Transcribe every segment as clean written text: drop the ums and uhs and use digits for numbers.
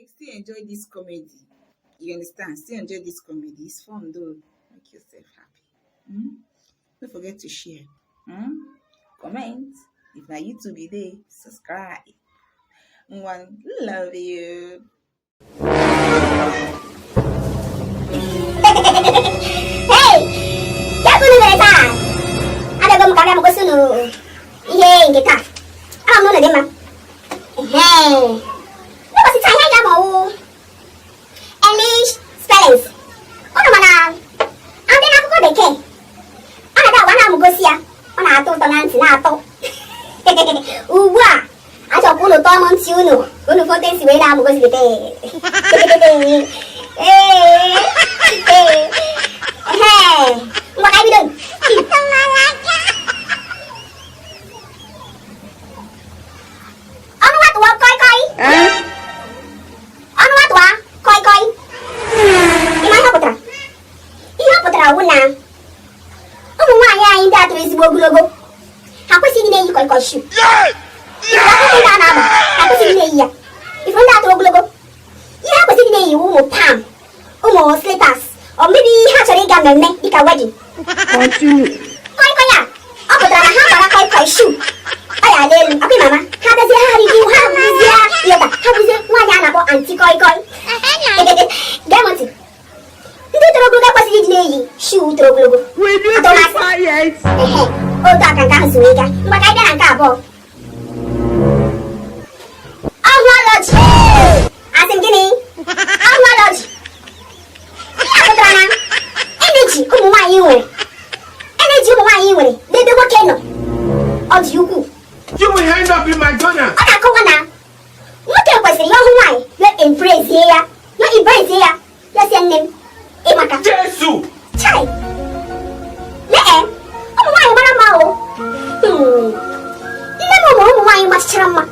still enjoy this comedy. You understand? Still enjoy this comedy. It's fun though. Make yourself happy. Don't forget to share. Comment. If na YouTube you dey, subscribe. One, love you. Hey! Ya kuno mereka. Ada gom kagak mau sunu. Iya, kita. Ah, mau nade mah. Hey. Lu masih cahaya ya mau. English spellings. Ono mana? Ande na ko deke. Ada wana mo gosia. Ona ato to nan tina ato. Uwa. Acho kuno to mon tiuno. Kuno foto si wela mo gosi gete. Hey, mau kayak bidon. Anu tua koi. Anu tua koi. Gimana putra? Iya putra una. Kamu maya indah tulis logo. Aku sini nih koi shu. Aku tidak nama. Aku sini nih ya. Ibu indah tulis logo. Iya aku sini nih umu pam. Umu slippers. Or maybe actually got me make a wedding. Continue. Koi ya. Apa drama ha para koi shoe. Ay alel, api mama. Kada si hari di ha buzia. Iya ta, ha buzia wanya na ko anti koi. Gamonti. Ndi trogulo ko si dinei. Shoe trogulo. Will you be quiet? O ta kan ka suega. Mbakai dan ka bo. Acknowledge. Asim gini. Acknowledge. Energy ụmụ nwanyị nwere n'ebe nwoke nọ ọ dị ukwuu. You will end up in McDonald's. Ọ na-akọwa na nwoke kwesịrị ya ọhụ nwanyị ya embrace ya sie nne m ịmaka Jesu. chai lee ụmụ nwanyị mara mma o. Nne m mụrụ ụmụ nwanyị machichara mma.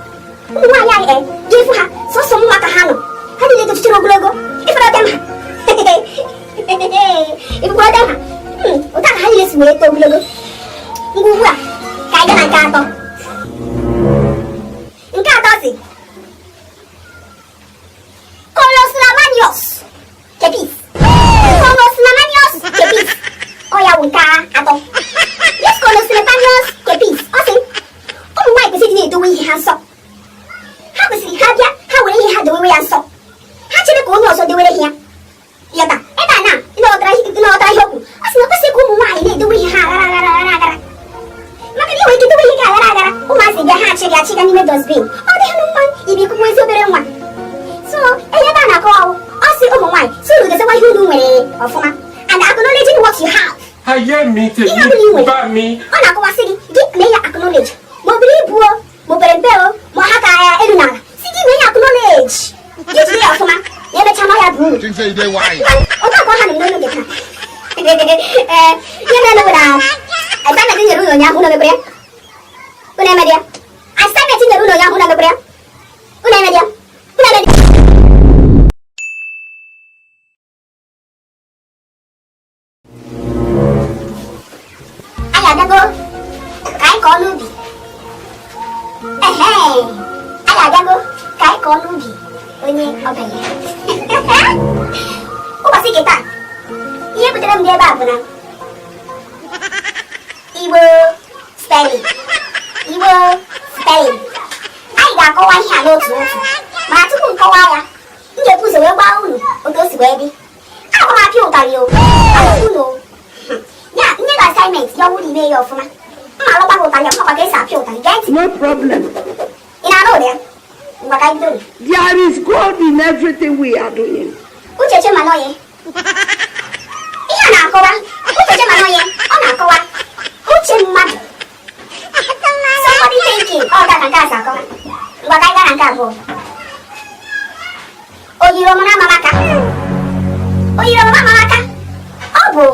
Ụmụ nwanyị anyị ga-efu ha sọsọ mma ka ha nọ. Ha niile tochichara ogologo ifere ọdem ha. Ibu ada ha. Utang ha ile suwe to ogologo. Ngwu a ka anyị ga na nke atọ. Nke atọ si Colosslamanios kepis. Colosslamanios kepis. O ya wụ nke atọ. Yes, Colosslamanios kepis. Ọ sị ụmụ nwaanyị kwesịrị na-edowe ihe ha nsọ. Ha kwesịrị ha bịa ha were ihe ha dowewe ya nsọ. Ha chere ka onye ọzọ dewere ya. Yata, ebe na ịnọtara ihe okwu. Ọ sị na kwesịrị ka ụmụ nwaanyị na-edowe ihe ha agara. Maka na inwe ike idowe ihe ga agara. Ụmụazị bịa ha achịga n'ime dustbin. Ọ dị ha mma ibi ikuku ezi obere nwa. So, ebe a na-akọwa ọ sị ụmụ nwaanyị so unu desekwa ihe unu nwere ọfụma. And acknowledging what you have. Ọ na-akọwasị gị mee ya acknowledge. Ma ọ bụrụ ibu o, ma ọ bere mpe o, ma ọ ha ka elu n'ala. Si gị mee ya acknowledge. Gị jide ya ọfụma. Ya mecha ma ya bụ uru. Oke akọ ha na-eme n'oge taa. Ihe mere na assignment nyere ụlọ ụnyaahụ ụlọ mepere ya. Ụlọ emedi ya. Assignment nyere ụlọ ụnyaahụ ụlọ mepere ya. Ụlọ emedi ya. Anyị abịago ka anyị kọọ n'ubi. Anyị abịago ka anyị kọọ n'ubi. Onye ọbanye ụbọchị nke taa ihe butere m dị ebe a bụ na Igbo spelling anyị ga-akọwa ihe a n'otu mana tupu m kọwaa ya m ga-ebu ụzọ wee gbaa unu otu o si wee dị. Akwa m apịa ụtarị o unu ya nye gị assignment ya ọwụrụ ime ya ọfụma mma alụkwa gị ụtarị ọkwa ka esi apịa ụtarị gee ntị. No problem. Ị na-anụ ụdị ya? There is God in everything we are doing. Uche manoye. Ihe na-akọwa Uche manoye ọ na-akọwa uche mmadụ. Somebody thinking ọ ga na nke asa akọwa. Ngwa ka anyị gaa na nke abụọ. Oyiri ọmụma mamaka. Ọ bụ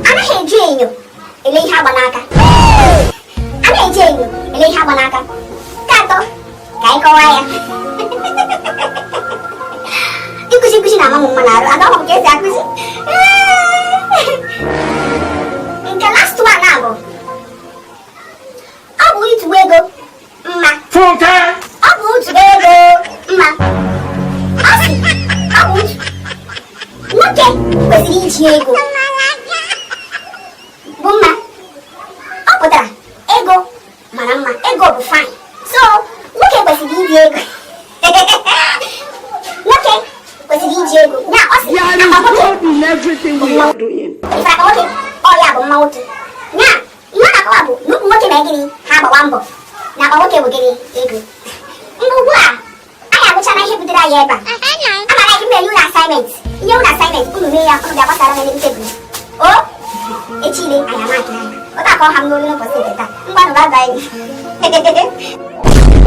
anaghị eji enyo ele ihe agba n'aka. Nke atọ ka anyị kọwaa ya. Ikuzi na mama mma na-arụ aga ọmụ ka esi akụzi. Nke last one na bụ ọ bụ itu ego mma. Ọ bụ itu ego mma. nwoke kwesịrị iji ego bụ mma ọ pụtara ego mara mma ego bụ fine so nwoke kwesịrị iji ego nwoke kwesịrị iji ego na ọ sị in everything we are doing. ife aka nwoke ọ ya bụ mma nwoke na ihe na-akọwa bụ na ụmụ nwoke mee gịnị ha agbawa mbọ na akpa nwoke bụ gịnị ego mgbe ugbu a anyị agụchana ihe butere anyị ebe a amara gị mere ụlọ assignment ihe ụlọ assignment unu mee ya unu ga-agbasara n'elu tebụl o echile anyị amaki anya ụta ka ọ ha m n'olu n'ụbọchị nke taa ngwa nụ bye bye